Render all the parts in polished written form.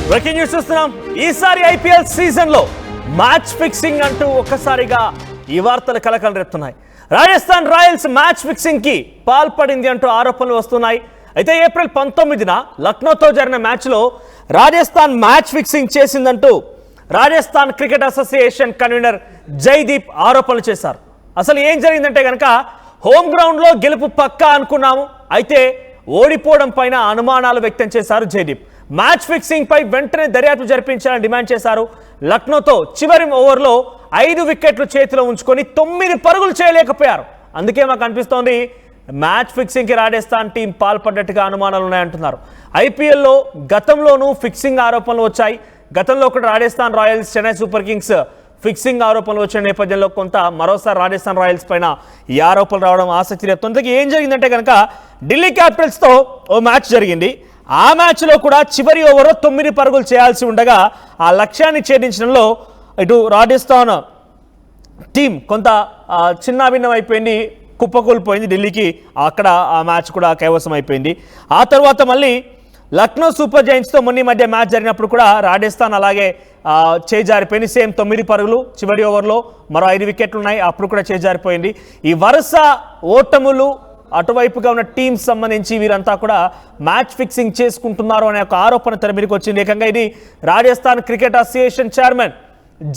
Breaking news చూస్తున్నాం. ఈసారి IPL season లో మ్యాచ్ ఫిక్సింగ్ అంటూ ఒక్కసారిగా ఈ వార్తలు కలకలం రేపుతున్నాయి. రాజస్థాన్ రాయల్స్ మ్యాచ్ ఫిక్సింగ్ కి పాల్పడింది అంటూ ఆరోపణలు వస్తున్నాయి. అయితే ఏప్రిల్ 19న లక్నోతో జరిగిన మ్యాచ్ లో రాజస్థాన్ మ్యాచ్ ఫిక్సింగ్ చేసిందంటూ Rajasthan cricket association convener Jaideep ఆరోపణలు చేశారు. అసలు ఏం జరిగిందంటే కనుక హోమ్ గ్రౌండ్ లో గెలుపు పక్కా అనుకున్నాము, అయితే ఓడిపోవడం పైన అనుమానాలు వ్యక్తం చేశారు జైదీప్. మ్యాచ్ ఫిక్సింగ్ పై వెంటనే దర్యాప్తు జరిపించాలని డిమాండ్ చేశారు. లక్నోతో చివరి ఓవర్లో 5 వికెట్లు చేతిలో ఉంచుకొని 9 పరుగులు చేయలేకపోయారు. అందుకే మాకు అనిపిస్తోంది మ్యాచ్ ఫిక్సింగ్ కి రాజస్థాన్ టీం పాల్పడ్డట్టుగా అనుమానాలు ఉన్నాయంటున్నారు. ఐపీఎల్లో గతంలోనూ ఫిక్సింగ్ ఆరోపణలు వచ్చాయి. గతంలో కూడా Rajasthan Royals, Chennai super Kings fixing ఆరోపణలు వచ్చిన నేపథ్యంలో కొంత మరోసారి రాజస్థాన్ రాయల్స్ పైన ఈ ఆరోపణలు రావడం ఆసక్తి రేపుతోంది. ఏం జరిగిందంటే కనుక ఢిల్లీ క్యాపిటల్స్తో ఓ మ్యాచ్ జరిగింది. ఆ మ్యాచ్లో కూడా చివరి ఓవర్లో 9 పరుగులు చేయాల్సి ఉండగా ఆ లక్ష్యాన్ని ఛేదించడంలో ఇటు రాజస్థాన్ టీం కొంత చిన్నాభిన్నం అయిపోయింది, కుప్పకూలిపోయింది. ఢిల్లీకి అక్కడ ఆ మ్యాచ్ కూడా కైవసం అయిపోయింది. ఆ తర్వాత మళ్ళీ లక్నో సూపర్ జైంట్స్తో మొన్న మధ్య మ్యాచ్ జరిగినప్పుడు కూడా రాజస్థాన్ అలాగే చేజారిపోయింది. సేమ్ 9 పరుగులు చివరి ఓవర్లో మరో 5 వికెట్లు ఉన్నాయి, అప్పుడు కూడా చేజారిపోయింది. ఈ వరుస ఓటములు అటువైపుగా ఉన్న టీమ్స్ సంబంధించి వీరంతా కూడా మ్యాచ్ ఫిక్సింగ్ చేసుకుంటున్నారు అనే ఒక ఆరోపణ తెర మీదకి వచ్చింది. ఏకంగా ఇది Rajasthan cricket association chairman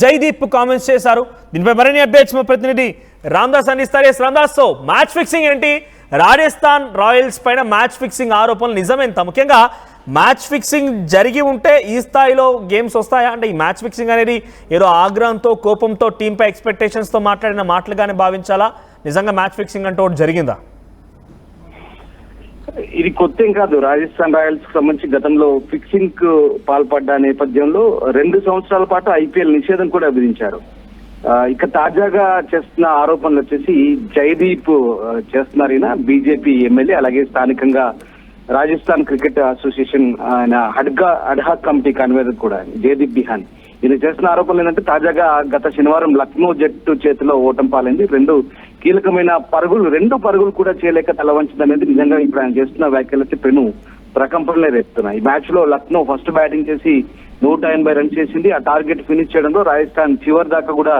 Jaideep comments చేశారు. దీనిపై మరిన్ని అప్డేట్స్ మా ప్రతినిధి రామ్దాస్ అందిస్తారు. రామ్దాస్, సో మ్యాచ్ ఫిక్సింగ్ ఏంటి? రాజస్థాన్ రాయల్స్ పైన మ్యాచ్ ఫిక్సింగ్ ఆరోపణలు నిజమేంత? ముఖ్యంగా మ్యాచ్ ఫిక్సింగ్ జరిగి ఉంటే ఈ స్థాయిలో గేమ్స్ వస్తాయా? అంటే ఈ మ్యాచ్ ఫిక్సింగ్ అనేది ఏదో ఆగ్రహంతో, కోపంతో, టీంపై ఎక్స్పెక్టేషన్స్తో మాట్లాడిన మాటలుగానే భావించాలా? నిజంగా మ్యాచ్ ఫిక్సింగ్ అంటే ఒకటి జరిగిందా? ఇది కొత్త ఏం కాదు. రాజస్థాన్ రాయల్స్ కి సంబంధించి గతంలో ఫిక్సింగ్ కు పాల్పడ్డ నేపథ్యంలో 2 సంవత్సరాల పాటు ఐపీఎల్ నిషేధం కూడా విధించారు. ఇక తాజాగా చేస్తున్న ఆరోపణలు వచ్చేసి జైదీప్ చేస్తున్నారు. ఈయన బీజేపీ ఎమ్మెల్యే, అలాగే స్థానికంగా రాజస్థాన్ క్రికెట్ అసోసియేషన్ ఆయన అడ్హాక్ కమిటీ కన్వీనర్ కూడా జైదీప్ బిహాన్. ఈయన చేస్తున్న ఆరోపణలు ఏంటంటే తాజాగా గత శనివారం లక్నో జట్టు చేతిలో ఓటం పాలైంది. 2 కీలకమైన పరుగులు, 2 పరుగులు కూడా చేయలేక తలవంచింది అనేది నిజంగా ఇప్పుడు ఆయన చేస్తున్న వ్యాఖ్యలకి పెను ప్రకంపనలే రేపుతున్నాయి. ఈ మ్యాచ్ లో లక్నో ఫస్ట్ బ్యాటింగ్ చేసి 180 రన్స్ చేసింది. ఆ టార్గెట్ ఫినిష్ చేయడంలో రాజస్థాన్ చివరి దాకా కూడా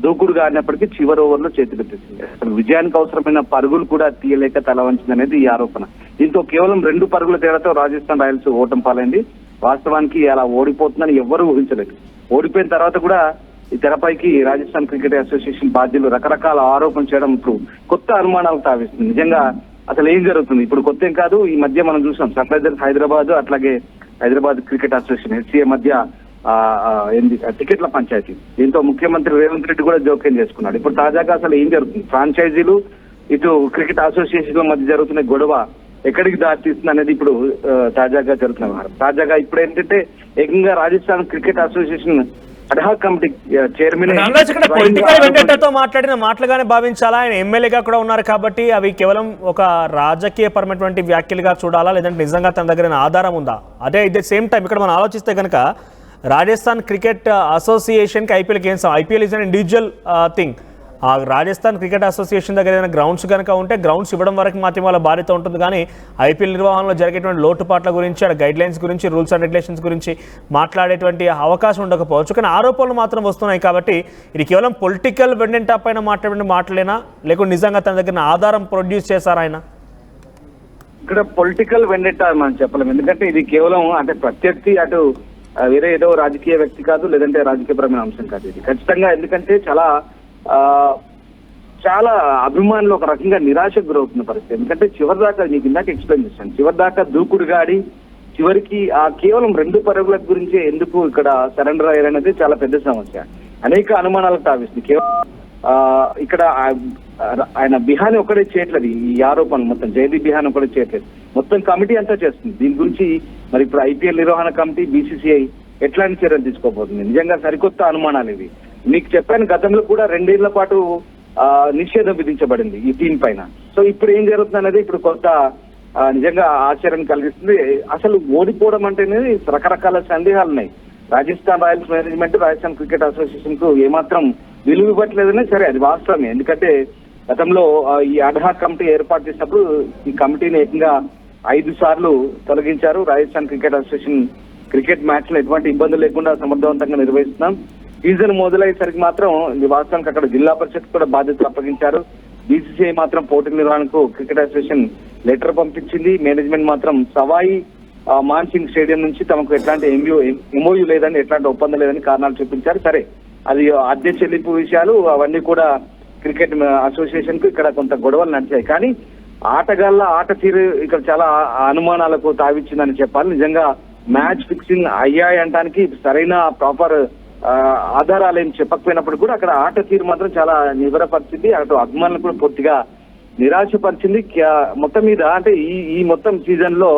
దూకుడుగా ఆడినప్పటికీ చివరి ఓవర్లో చేతిపెట్టేసింది. అసలు విజయానికి అవసరమైన పరుగులు కూడా తీయలేక తల వంచింది అనేది ఈ ఆరోపణ. దీంతో కేవలం 2 పరుగుల తేడాతో రాజస్థాన్ రాయల్స్ ఓటం పాలైంది. వాస్తవానికి అలా ఓడిపోతుందని ఎవ్వరూ ఊహించలేదు. ఓడిపోయిన తర్వాత కూడా ఈ తెరపైకి రాజస్థాన్ క్రికెట్ అసోసియేషన్ బాధ్యులు రకరకాల ఆరోపణలు చేయడం ఇప్పుడు కొత్త అనుమానాలు తావిస్తుంది. నిజంగా అసలు ఏం జరుగుతుంది? ఇప్పుడు కొత్త ఏం కాదు. ఈ మధ్య మనం చూసాం సన్ రైజర్స్ హైదరాబాద్, అట్లాగే హైదరాబాద్ క్రికెట్ అసోసియేషన్ హెచ్సిఏ మధ్య టికెట్ల పంచాయతీ. దీంతో ముఖ్యమంత్రి రేవంత్ రెడ్డి కూడా జోక్యం చేసుకున్నాడు. ఇప్పుడు తాజాగా అసలు ఏం జరుగుతుంది? ఫ్రాంచైజీలు ఇటు క్రికెట్ అసోసియేషన్ల మధ్య జరుగుతున్న గొడవ ఎక్కడికి దారితీస్తుంది అనేది ఇప్పుడు తాజాగా జరుగుతున్నారు. తాజాగా ఇప్పుడు ఏంటంటే ఏకంగా Rajasthan cricket association adhoc committee chairman political వెండెటాతో మాట్లాడిన మాటలుగానే భావించాలా? ఆయన ఎమ్మెల్యేగా కూడా ఉన్నారు కాబట్టి అవి కేవలం ఒక రాజకీయ పరమైనటువంటి వ్యాఖ్యలుగా చూడాలా, లేదంటే నిజంగా తన దగ్గర ఆధారం ఉందా? అదే ఇదే సేమ్ టైం ఇక్కడ మనం ఆలోచిస్తే కనుక రాజస్థాన్ క్రికెట్ అసోసియేషన్కి ఐపీఎల్కి ఏం IPL is an individual thing. ఆ రాజస్థాన్ క్రికెట్ అసోసియేషన్ దగ్గర ఏదైనా గ్రౌండ్స్ కనుక ఉంటే గ్రౌండ్స్ ఇవ్వడం వరకు మాత్రమే వాళ్ళ బాధ్యత ఉంటుంది. కానీ ఐపీఎల్ నిర్వహణలో జరిగేటువంటి లోటుపాట్ల గురించి, గైడ్ లైన్స్ గురించి, రూల్స్ అండ్ రెగ్యులేషన్స్ గురించి మాట్లాడేటువంటి అవకాశం ఉండకపోవచ్చు. కానీ ఆరోపణలు మాత్రం వస్తున్నాయి కాబట్టి ఇది కేవలం పొలిటికల్ వెండెంటా పైన మాట్లాడిన మాటలేనా, లేకుంటే నిజంగా తన దగ్గర ఆధారం ప్రొడ్యూస్ చేశారా ఆయన? ఇక్కడ పొలిటికల్ వెండెంటా మనం చెప్పలేము. ఎందుకంటే ఇది కేవలం అంటే ప్రత్యర్థి అటు వేరే ఏదో రాజకీయ వ్యక్తి కాదు, లేదంటే రాజకీయపరమైన అంశం కాదు. ఇది ఖచ్చితంగా ఎందుకంటే చాలా అభిమానులు ఒక రకంగా నిరాశకు గురవుతున్న పరిస్థితి. ఎందుకంటే చివరి దాకా నీకు ఇందాక ఎక్స్ప్లెయిన్ చేశాను, చివరి దాకా దూకుడుగా ఆడి చివరికి కేవలం 2 పరుగుల గురించే ఎందుకు ఇక్కడ సరెండర్ అయ్యారనేది చాలా పెద్ద సమస్య. అనేక అనుమానాలకు తావిస్తుంది. కేవలం ఇక్కడ ఆయన బిహాన్ ఒకటే చేయట్లేదు. ఈ ఆరోపణలు మొత్తం జైదీప్ బిహాన్ ఒకటే చేయట్లేదు, మొత్తం కమిటీ అంతా చేస్తుంది. దీని గురించి మరి ఇప్పుడు ఐపీఎల్ నిర్వహణ కమిటీ, బీసీసీఐ ఎట్లాంటి చర్యలు తీసుకోబోతుంది? నిజంగా సరికొత్త అనుమానాలు ఇవి. మీకు చెప్పాను, గతంలో కూడా 2 ఏళ్ల పాటు నిషేధం విధించబడింది ఈ టీం పైన. సో ఇప్పుడు ఏం జరుగుతుంది అనేది ఇప్పుడు కొత్త నిజంగా ఆశ్చర్యం కలిగిస్తుంది. అసలు ఓడిపోవడం అంటేనే రకరకాల సందేహాలు ఉన్నాయి. Rajasthan Royals management Rajasthan cricket association కు ఏమాత్రం విలువ ఇవ్వట్లేదనే సరే, అది వాస్తవమే. ఎందుకంటే గతంలో ఈ అడ్హాక్ కమిటీ ఏర్పాటు చేసినప్పుడు ఈ కమిటీని ఏకంగా 5 సార్లు తొలగించారు. Rajasthan cricket association cricket match లో ఎటువంటి ఇబ్బందులు లేకుండా సమర్థవంతంగా నిర్వహిస్తున్నాం. సీజన్ మొదలయ్యేసరికి మాత్రం వాస్తవానికి అక్కడ జిల్లా పరిషత్ కూడా బాధ్యతలు అప్పగించారు. బీసీసీఐ మాత్రం పోటీ నిర్వహణకు క్రికెట్ అసోసియేషన్ లెటర్ పంపించింది. మేనేజ్మెంట్ మాత్రం సవాయి మాన్సింగ్ స్టేడియం నుంచి తమకు ఎట్లాంటి ఎంఓయూ లేదని, ఎట్లాంటి ఒప్పందం లేదని కారణాలు చూపించారు. సరే, అది అద్దె చెల్లింపు విషయాలు అవన్నీ కూడా క్రికెట్ అసోసియేషన్ కు ఇక్కడ కొంత గొడవలు నడిచాయి. కానీ ఆటగాళ్ల ఆట తీరు ఇక్కడ చాలా అనుమానాలకు తావిచ్చిందని చెప్పాలి. నిజంగా మ్యాచ్ ఫిక్సింగ్ అయ్యాయి అనడానికి సరైన ప్రాపర్ ఆధారాలు ఏం చెప్పకపోయినప్పుడు కూడా అక్కడ ఆట తీరు మాత్రం చాలా నివరపరిచింది. అటు అభిమానులు కూడా పూర్తిగా నిరాశపరిచింది. మొత్తం మీద అంటే ఈ మొత్తం సీజన్ లో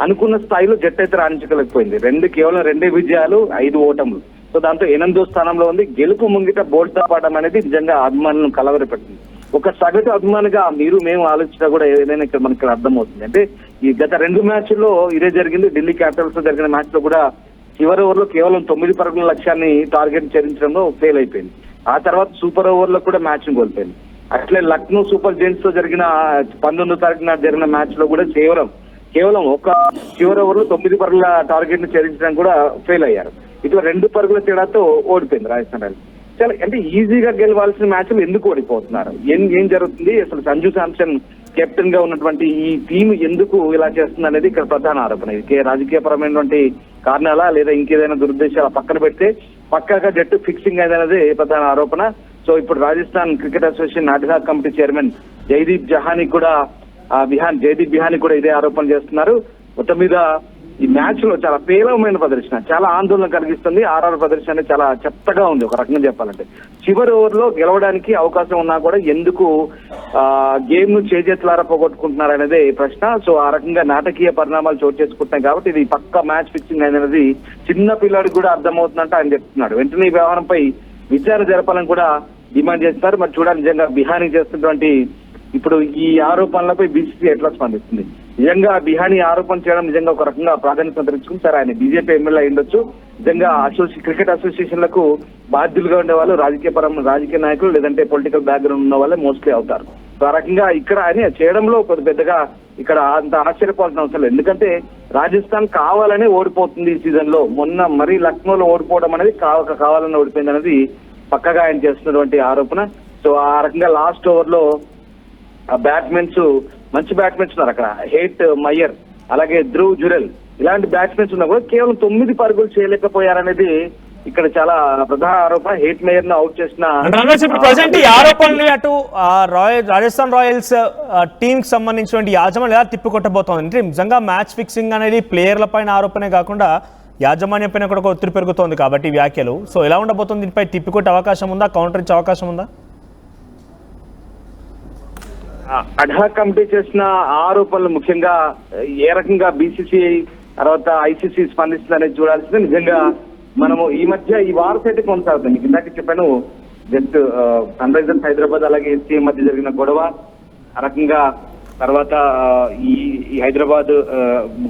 అనుకున్న స్థాయిలో జట్టు అయితే రాణించలేకపోయింది. కేవలం 2 విజయాలు 5 ఓటములు. సో దాంతో 8వ స్థానంలో ఉంది. గెలుపు ముంగిట బోల్తా పాడడం అనేది నిజంగా అభిమానులను కలవరపెట్టింది. ఒక సగటు అభిమానిగా మేము ఆలోచించినా కూడా ఏదైనా ఇక్కడ మనకి అర్థమవుతుంది. అంటే ఈ గత 2 మ్యాచ్ల్లో ఇదే జరిగింది. ఢిల్లీ క్యాపిటల్స్ తో జరిగిన మ్యాచ్ లో కూడా చివరి ఓవర్లో కేవలం 9 పరుగుల లక్ష్యాన్ని టార్గెట్ ఛేదించడంలో ఫెయిల్ అయిపోయింది. ఆ తర్వాత సూపర్ ఓవర్ లో కూడా మ్యాచ్ ని కోల్పోయింది. అట్లే లక్నో సూపర్ జైంట్స్ తో జరిగిన 19వ తారీఖున జరిగిన మ్యాచ్ లో కూడా కేవలం ఒక చివరి ఓవర్ లో 9 పరుగుల టార్గెట్ ని ఛేదించడానికి కూడా ఫెయిల్ అయ్యారు. ఇట్లా 2 పరుగుల తేడాతో ఓడిపోయింది రాజస్థాన్ రాయల్స్. చాలా అంటే ఈజీగా గెలవాల్సిన మ్యాచ్లు ఎందుకు ఓడిపోతున్నారు? ఏం జరుగుతుంది? అసలు సంజు శాంసన్ కెప్టెన్ గా ఉన్నటువంటి ఈ టీం ఎందుకు ఇలా చేస్తుంది అనేది ఇక్కడ ప్రధాన ఆరోపణ. ఇది రాజకీయపరమైనటువంటి కారణాలా లేదా ఇంకేదైనా దురుద్దేశాల పక్కన పెడితే పక్కాగా జట్టు ఫిక్సింగ్ అనేది ప్రధాన ఆరోపణ. సో ఇప్పుడు Rajasthan cricket association adhoc committee chairman Jaideep Bihani కూడా ఇదే ఆరోపణ చేస్తున్నారు. మొత్తం మీద ఈ మ్యాచ్ లో చాలా పేలవమైన ప్రదర్శన, చాలా ఆందోళన కలిగిస్తుంది. ఆర్ఆర్ ప్రదర్శన అనేది చాలా చెత్తగా ఉంది ఒక రకంగా చెప్పాలంటే. చివరి ఓవర్ లో గెలవడానికి అవకాశం ఉన్నా కూడా ఎందుకు గేమ్ ను చేజెత్తులారా పోగొట్టుకుంటున్నారు అనేది ప్రశ్న. సో ఆ రకంగా నాటకీయ పరిణామాలు చోటు చేసుకుంటున్నాయి కాబట్టి ఇది పక్క మ్యాచ్ ఫిక్సింగ్ అనేది చిన్న పిల్లాడికి కూడా అర్థమవుతుందంటే ఆయన చెప్తున్నాడు. వెంటనే ఈ వ్యవహారంపై విచారణ జరపాలని కూడా డిమాండ్ చేస్తున్నారు. మరి చూడాలి నిజంగా బిహానీ చేస్తున్నటువంటి ఇప్పుడు ఈ ఆరోపణలపై బీసీసీ ఎట్లా స్పందిస్తుంది. నిజంగా బిహానీ ఆరోపణ చేయడం నిజంగా ఒక రకంగా ప్రాధాన్యత తెచ్చుకుని సరే ఆయన బీజేపీ ఎమ్మెల్యే అయ్యుండొచ్చు. నిజంగా క్రికెట్ అసోసియేషన్లకు బాధ్యులుగా ఉండే వాళ్ళు రాజకీయ నాయకులు లేదంటే పొలిటికల్ బ్యాక్గ్రౌండ్ ఉన్న వాళ్ళే మోస్ట్లీ అవుతారు. సో ఆ రకంగా ఇక్కడ ఆయన చేయడంలో కొద్ది పెద్దగా ఇక్కడ అంత ఆశ్చర్యపోవాల్సిన అవసరం లేదు. ఎందుకంటే రాజస్థాన్ కావాలనే ఓడిపోతుంది ఈ సీజన్ లో. మొన్న మరీ లక్నోలో ఓడిపోవడం అనేది కావాలని ఓడిపోయింది అనేది పక్కగా ఆయన చేస్తున్నటువంటి ఆరోపణ. సో ఆ రకంగా లాస్ట్ ఓవర్ లో మంచి బ్యాట్స్మెన్స్ ఉన్నారు అక్కడ. హేట్ మయ్యర్ అలాగే ధ్రువ్ జురెల్ ఇలాంటి బ్యాట్స్మెన్స్ ఉన్నా కూడా కేవలం 9 పరుగులు చేయలేకపోయారనేది ఇక్కడ చాలా ప్రధాన ఆరోపణ. హేట్ మేయర్ ను అవుట్ చేసిన ప్రజెంట్ ఈ ఆరోపణలు అటు రాజస్థాన్ రాయల్స్ టీమ్ కి సంబంధించిన యాజమాన్యం ఎలా తిప్పికొట్టబోతోంది అంటే నిజంగా మ్యాచ్ ఫిక్సింగ్ అనేది ప్లేయర్ల పైన ఆరోపణే కాకుండా యాజమాన్యం పైన కూడా ఒత్తిడి పెరుగుతోంది కాబట్టి వ్యాఖ్యలు. సో ఎలా ఉండబోతుంది? దీనిపై తిప్పికొట్టే అవకాశం ఉందా? కౌంటర్ ఇచ్చే అవకాశం ఉందా? అడ్హాక్ కమిటీ చేసిన ఆరోపణలు ముఖ్యంగా ఏ రకంగా బీసీసీఐ తర్వాత ఐసీసీ స్పందిస్తుంది అనేది చూడాల్సింది. నిజంగా మనము ఈ మధ్య ఈ వార్త అయితే కొనసాగుతుంది. మీకు ఇందాక చెప్పాను జస్ట్ సన్ రైజర్స్ హైదరాబాద్ అలాగే ఎస్సీఏ మధ్య జరిగిన గొడవ, ఆ రకంగా తర్వాత ఈ హైదరాబాద్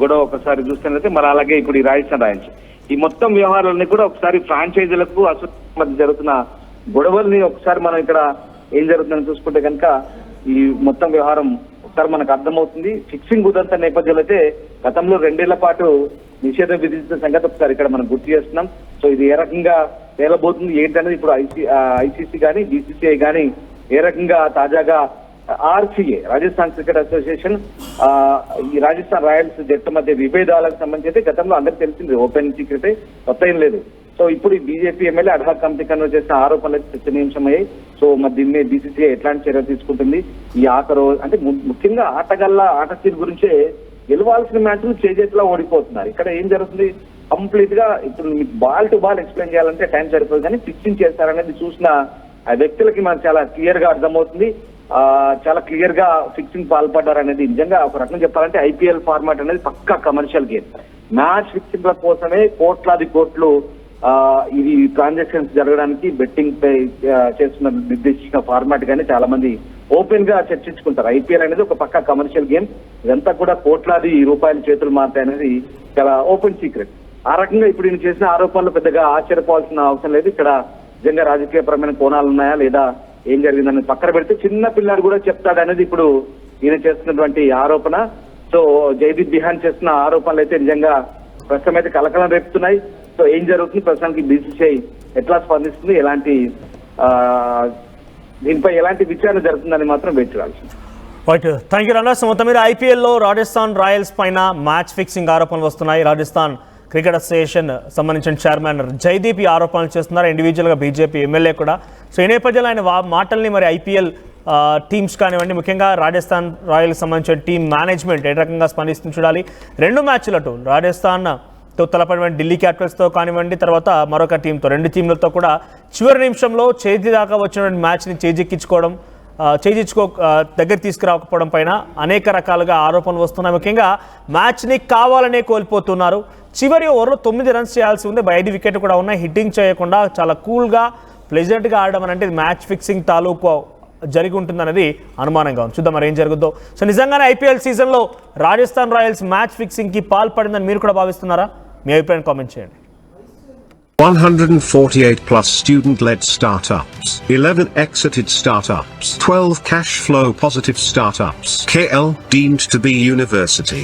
గొడవ ఒకసారి చూస్తున్నట్లయితే మరి అలాగే ఇప్పుడు ఈ రాజస్థాన్ రాయల్స్ ఈ మొత్తం వ్యవహారాలన్నీ కూడా ఒకసారి ఫ్రాంచైజీలకు అసోసియేషన్ మధ్య జరుగుతున్న గొడవల్ని ఒకసారి మనం ఇక్కడ ఏం జరుగుతుందని చూసుకుంటే కనుక ఈ మొత్తం వ్యవహారం ఒకసారి మనకు అర్థమవుతుంది. ఫిక్సింగ్ కుదంత నేపథ్యంలో అయితే గతంలో 2 ఏళ్ల పాటు నిషేధం విధించిన సంగతి ఒకసారి ఇక్కడ మనం గుర్తు చేస్తున్నాం. సో ఇది ఏ రకంగా తేలబోతుంది ఏంటనేది ఇప్పుడు ఐసీసీ కానీ బీసీసీఐ కానీ ఏ రకంగా తాజాగా ఆర్సీఏ రాజస్థాన్ క్రికెట్ అసోసియేషన్ ఈ రాజస్థాన్ రాయల్స్ జట్టు మధ్య విభేదాలకు సంబంధించి అయితే గతంలో అందరికి తెలిసింది, ఓపెన్ సీక్రెట్ కొత్త ఏం లేదు. సో ఇప్పుడు ఈ BJP MLA ad hoc committee convert చేసిన ఆరోపణలు చర్చనీయాంశమయ్యాయి. సో మరి దీన్ని బీసీసీఐ ఎట్లాంటి చర్యలు తీసుకుంటుంది? ఈ ఆఖరు అంటే ముఖ్యంగా ఆట తీరు గురించే గెలవాల్సిన మ్యాచ్లు చేజేట్లా ఓడిపోతున్నారు. ఇక్కడ ఏం జరుగుతుంది? కంప్లీట్ గా ఇప్పుడు మీకు బాల్ టు బాల్ ఎక్స్ప్లెయిన్ చేయాలంటే టైం సరిపోదు, కానీ ఫిక్సింగ్ చేస్తారనేది చూసిన ఆ వ్యక్తులకి మనకు చాలా క్లియర్ గా అర్థమవుతుంది. చాలా క్లియర్ గా ఫిక్సింగ్ పాల్పడ్డారు అనేది నిజంగా ఒక రకంగా చెప్పాలంటే ఐపీఎల్ ఫార్మాట్ అనేది పక్కా కమర్షియల్ గేమ్. మ్యాచ్ ఫిక్సింగ్ల కోసమే కోట్లాది కోట్లు ఇది ట్రాన్సాక్షన్స్ జరగడానికి బెట్టింగ్ పై చేస్తున్న నిర్దేశించిన ఫార్మాట్ గానీ చాలా మంది ఓపెన్ గా చర్చించుకుంటారు. ఐపీఎల్ అనేది ఒక పక్కా కమర్షియల్ గేమ్. ఇదంతా కూడా కోట్లాది రూపాయల చేతులు మారుతాయి అనేది చాలా ఓపెన్ సీక్రెట్. ఆ రకంగా ఇప్పుడు ఈయన చేసిన ఆరోపణలు పెద్దగా ఆశ్చర్యపోవాల్సిన అవసరం లేదు. ఇక్కడ నిజంగా రాజకీయపరమైన కోణాలు ఉన్నాయా లేదా ఏం జరిగిందని పక్కన పెడితే చిన్న పిల్లాడు కూడా చెప్తాడనేది ఇప్పుడు ఈయన చేస్తున్నటువంటి ఆరోపణ. సో జైదీప్ బిహాన్ చేస్తున్న ఆరోపణలు అయితే నిజంగా ప్రస్తుతం అయితే కలకలం రేపుతున్నాయి. సో ఏం జరుగుతుంది, ప్రస్తుతానికి బీసీసీఐ ఎట్లా స్పందిస్తుంది, ఎలాంటి దీనిపై ఎలాంటి విచారణ జరుగుతుందని మాత్రం వేచి చూడాల్సింది. Right, thank you runners. మొత్తం మీద ఐపీఎల్లో రాజస్థాన్ రాయల్స్ పైన మ్యాచ్ ఫిక్సింగ్ ఆరోపణలు వస్తున్నాయి. రాజస్థాన్ క్రికెట్ అసోసియేషన్ సంబంధించిన చైర్మన్ జైదీప్ ఈ ఆరోపణలు చేస్తున్నారు, ఇండివిజువల్గా బీజేపీ ఎమ్మెల్యే కూడా. సో ఈ నేపథ్యంలో ఆయన మాటల్ని మరి ఐపీఎల్ టీమ్స్ కానివ్వండి, ముఖ్యంగా రాజస్థాన్ రాయల్స్ సంబంధించిన టీం మేనేజ్మెంట్ ఏ రకంగా స్పందిస్తుంది చూడాలి. రెండు మ్యాచ్లు అటు రాజస్థాన్తో తలపడిన ఢిల్లీ క్యాపిటల్స్తో కానివ్వండి, తర్వాత మరొక టీంతో, రెండు టీంలతో కూడా చివరి నిమిషంలో చేతి దాకా వచ్చిన మ్యాచ్ని దగ్గర తీసుకురాకపోవడం పైన అనేక రకాలుగా ఆరోపణలు వస్తున్నాయి. ముఖ్యంగా మ్యాచ్ని కావాలనే కోల్పోతున్నారు. చివరి ఓవర్లో 9 రన్స్ చేయాల్సి ఉంది, 5 వికెట్లు కూడా ఉన్నాయి. హిట్టింగ్ చేయకుండా చాలా కూల్గా ప్లెజెంట్గా ఆడడం అంటే మ్యాచ్ ఫిక్సింగ్ తాలూకు జరిగి ఉంటుందనేది అనుమానంగా ఉంది. చూద్దాం మరి ఏం జరుగుద్దో. సో నిజంగానే ఐపీఎల్ సీజన్లో రాజస్థాన్ రాయల్స్ మ్యాచ్ ఫిక్సింగ్కి పాల్పడిందని మీరు కూడా భావిస్తున్నారా? మీ అభిప్రాయం కామెంట్ చేయండి. 148 plus student-led startups, 11 exited startups, 12 cash flow positive startups, KL deemed to be university.